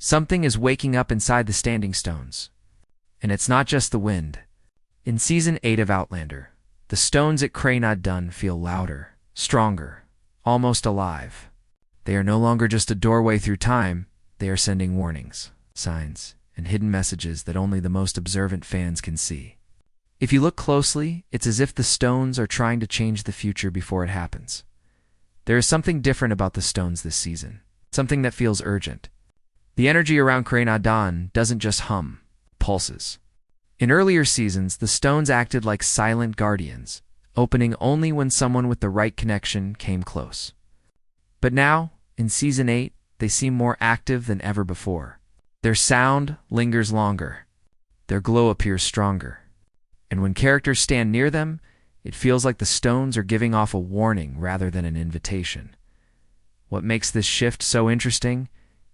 Something is waking up inside the standing stones. And it's not just the wind. In Season 8 of Outlander, the stones at Craig Dun feel louder, stronger, almost alive. They are no longer just a doorway through time, they are sending warnings, signs, and hidden messages that only the most observant fans can see. If you look closely, it's as if the stones are trying to change the future before it happens. There is something different about the stones this season, something that feels urgent. The energy around Craig Dun doesn't just hum, pulses. In earlier seasons, the stones acted like silent guardians, opening only when someone with the right connection came close. But now, in Season 8, they seem more active than ever before. Their sound lingers longer. Their glow appears stronger. And when characters stand near them, it feels like the stones are giving off a warning rather than an invitation. What makes this shift so interesting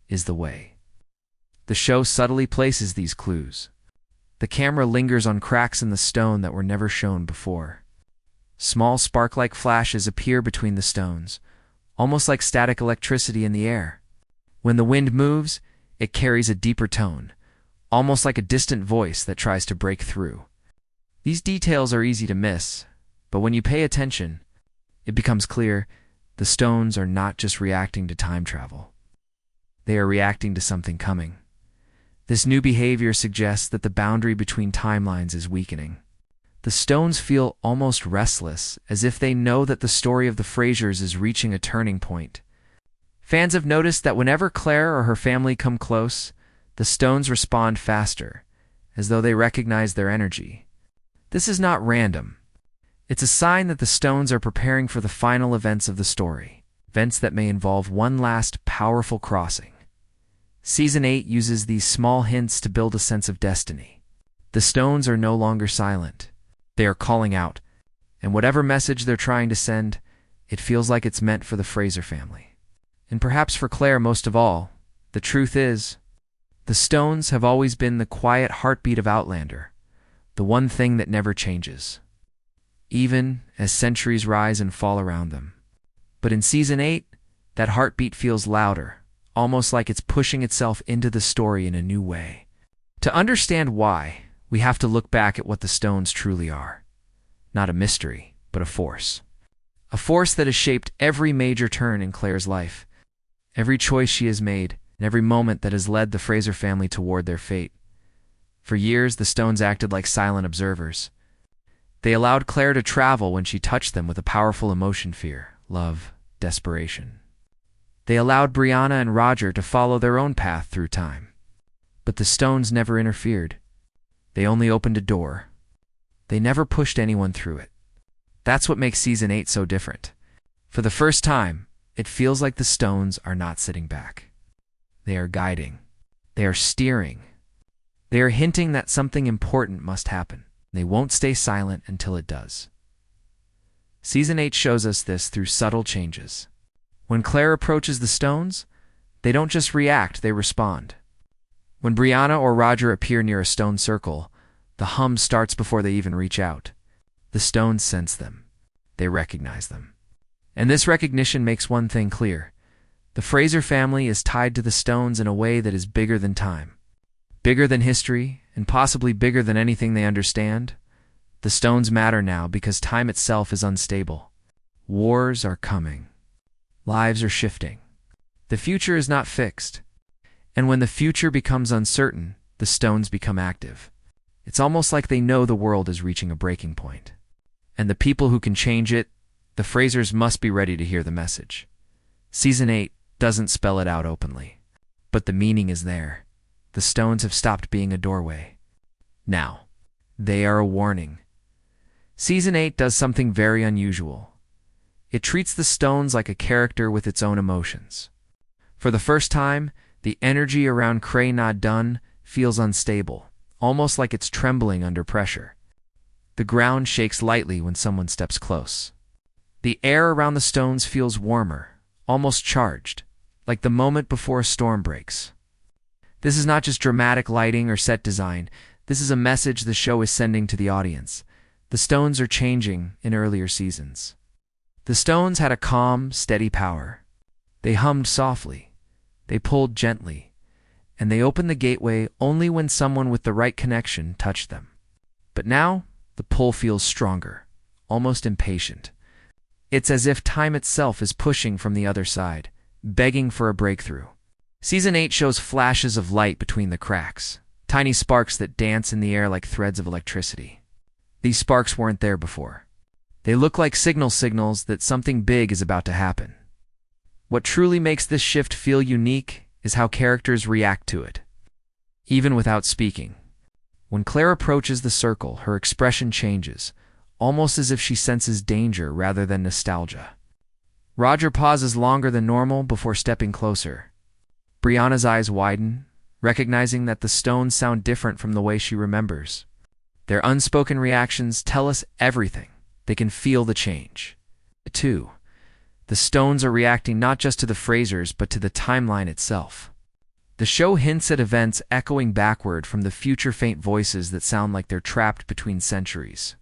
is the way the show subtly places these clues. The camera lingers on cracks in the stone that were never shown before. Small spark-like flashes appear between the stones, almost like static electricity in the air. When the wind moves, it carries a deeper tone, almost like a distant voice that tries to break through. These details are easy to miss, but when you pay attention, it becomes clear the stones are not just reacting to time travel. They are reacting to something coming. This new behavior suggests that the boundary between timelines is weakening. The stones feel almost restless, as if they know that the story of the Frasers is reaching a turning point. Fans have noticed that whenever Claire or her family come close, the stones respond faster, as though they recognize their energy. This is not random. It's a sign that the stones are preparing for the final events of the story, events that may involve one last powerful crossing. Season 8 uses these small hints to build a sense of destiny. The stones are no longer silent. They are calling out, and whatever message they're trying to send, it feels like it's meant for the Fraser family. And perhaps for Claire most of all, the truth is, the stones have always been the quiet heartbeat of Outlander, the one thing that never changes, even as centuries rise and fall around them. But in Season 8, that heartbeat feels louder, almost like it's pushing itself into the story in a new way. To understand why, we have to look back at what the stones truly are. Not a mystery, but a force. A force that has shaped every major turn in Claire's life, every choice she has made, and every moment that has led the Fraser family toward their fate. For years, the stones acted like silent observers. They allowed Claire to travel when she touched them with a powerful emotion: fear, love, desperation. They allowed Brianna and Roger to follow their own path through time. But the stones never interfered. They only opened a door. They never pushed anyone through it. That's what makes Season 8 so different. For the first time, it feels like the stones are not sitting back. They are guiding. They are steering. They are hinting that something important must happen. They won't stay silent until it does. Season 8 shows us this through subtle changes. When Claire approaches the stones, they don't just react, they respond. When Brianna or Roger appear near a stone circle, the hum starts before they even reach out. The stones sense them. They recognize them. And this recognition makes one thing clear. The Fraser family is tied to the stones in a way that is bigger than time. Bigger than history, and possibly bigger than anything they understand. The stones matter now because time itself is unstable. Wars are coming. Lives are shifting. The future is not fixed. And when the future becomes uncertain, the stones become active. It's almost like they know the world is reaching a breaking point. And the people who can change it, the Frasers, must be ready to hear the message. Season 8 doesn't spell it out openly, but the meaning is there. The stones have stopped being a doorway. Now, they are a warning. Season 8 does something very unusual. It treats the stones like a character with its own emotions. For the first time, the energy around Craig Dun feels unstable, almost like it's trembling under pressure. The ground shakes lightly when someone steps close. The air around the stones feels warmer, almost charged, like the moment before a storm breaks. This is not just dramatic lighting or set design. This is a message the show is sending to the audience. The stones are changing in earlier seasons. The stones had a calm, steady power. They hummed softly. They pulled gently. and they opened the gateway only when someone with the right connection touched them. But now, the pull feels stronger, almost impatient. It's as if time itself is pushing from the other side, begging for a breakthrough. Season 8 shows flashes of light between the cracks, tiny sparks that dance in the air like threads of electricity. These sparks weren't there before. They look like signals that something big is about to happen. What truly makes this shift feel unique is how characters react to it, even without speaking. When Claire approaches the circle, her expression changes, almost as if she senses danger rather than nostalgia. Roger pauses longer than normal before stepping closer. Brianna's eyes widen, recognizing that the stones sound different from the way she remembers. Their unspoken reactions tell us everything. They can feel the change. 2. The stones are reacting not just to the Frasers, but to the timeline itself. The show hints at events echoing backward from the future, faint voices that sound like they're trapped between centuries.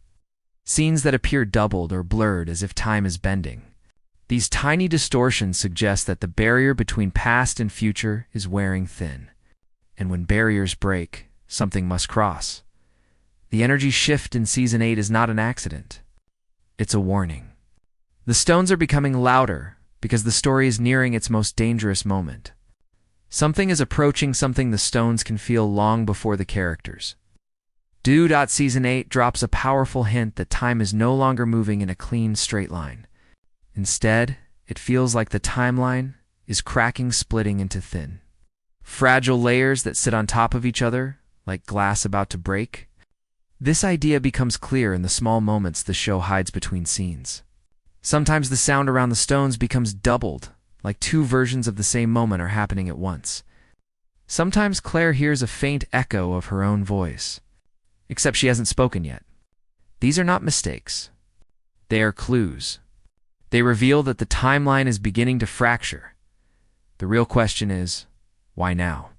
Scenes that appear doubled or blurred as if time is bending. These tiny distortions suggest that the barrier between past and future is wearing thin. And when barriers break, something must cross. The energy shift in Season 8 is not an accident. It's a warning. The stones are becoming louder because the story is nearing its most dangerous moment. Something is approaching, something the stones can feel long before the characters. Season 8 drops a powerful hint that time is no longer moving in a clean, straight line. Instead, it feels like the timeline is cracking, splitting into thin, fragile layers that sit on top of each other, like glass about to break. This idea becomes clear in the small moments the show hides between scenes. Sometimes the sound around the stones becomes doubled, like two versions of the same moment are happening at once. Sometimes Claire hears a faint echo of her own voice, except she hasn't spoken yet. These are not mistakes. They are clues. They reveal that the timeline is beginning to fracture. The real question is, why now?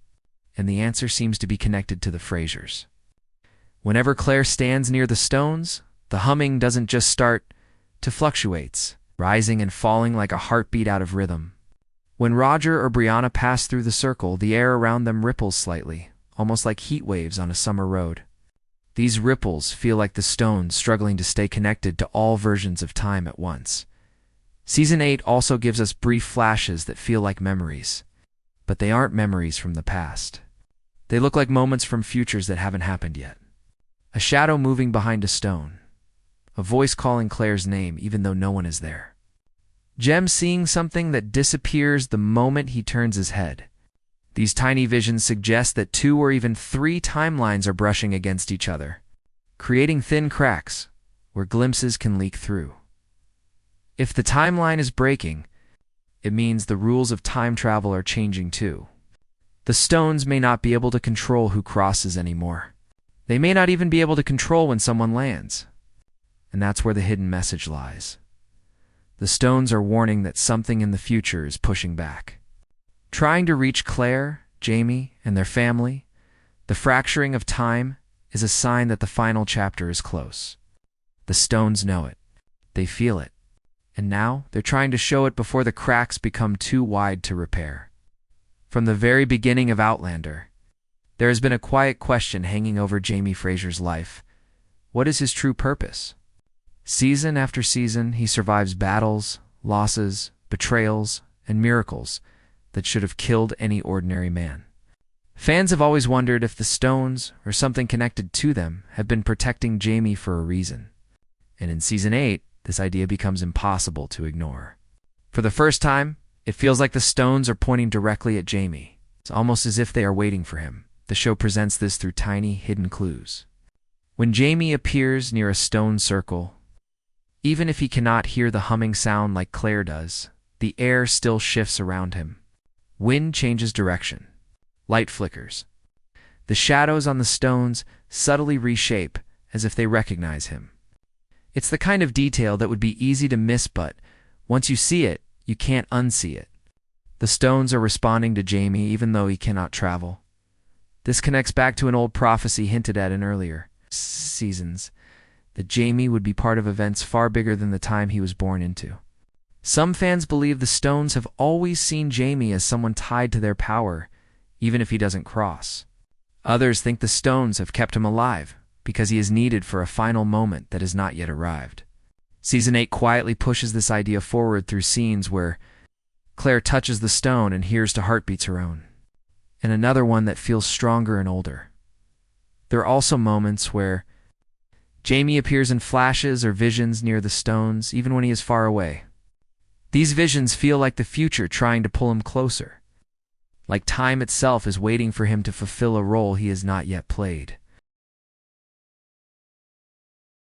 And the answer seems to be connected to the Frasers. Whenever Claire stands near the stones, the humming doesn't just start to fluctuates, rising and falling like a heartbeat out of rhythm. When Roger or Brianna pass through the circle, the air around them ripples slightly, almost like heat waves on a summer road. These ripples feel like the stones struggling to stay connected to all versions of time at once. Season 8 also gives us brief flashes that feel like memories, but they aren't memories from the past. They look like moments from futures that haven't happened yet. A shadow moving behind a stone. A voice calling Claire's name even though no one is there. Jem seeing something that disappears the moment he turns his head. These tiny visions suggest that 2 or even 3 timelines are brushing against each other, creating thin cracks where glimpses can leak through. If the timeline is breaking, it means the rules of time travel are changing too. The stones may not be able to control who crosses anymore. They may not even be able to control when someone lands. And that's where the hidden message lies. The stones are warning that something in the future is pushing back. Trying to reach Claire, Jamie, and their family, the fracturing of time is a sign that the final chapter is close. The stones know it. They feel it. And now they're trying to show it before the cracks become too wide to repair. From the very beginning of Outlander, there has been a quiet question hanging over Jamie Fraser's life. What is his true purpose? Season after season, he survives battles, losses, betrayals, and miracles that should have killed any ordinary man. Fans have always wondered if the stones, or something connected to them, have been protecting Jamie for a reason. And in Season 8, this idea becomes impossible to ignore. For the first time, it feels like the stones are pointing directly at Jamie. It's almost as if they are waiting for him. The show presents this through tiny, hidden clues. When Jamie appears near a stone circle, even if he cannot hear the humming sound like Claire does, the air still shifts around him. Wind changes direction. Light flickers. The shadows on the stones subtly reshape as if they recognize him. It's the kind of detail that would be easy to miss, but once you see it, you can't unsee it. The stones are responding to Jamie even though he cannot travel. This connects back to an old prophecy hinted at in earlier seasons, that Jamie would be part of events far bigger than the time he was born into. Some fans believe the stones have always seen Jamie as someone tied to their power, even if he doesn't cross. Others think the stones have kept him alive because he is needed for a final moment that has not yet arrived. Season 8 quietly pushes this idea forward through scenes where Claire touches the stone and hears to heartbeats her own, and another one that feels stronger and older. There are also moments where Jamie appears in flashes or visions near the stones, even when he is far away. These visions feel like the future trying to pull him closer, like time itself is waiting for him to fulfill a role he has not yet played.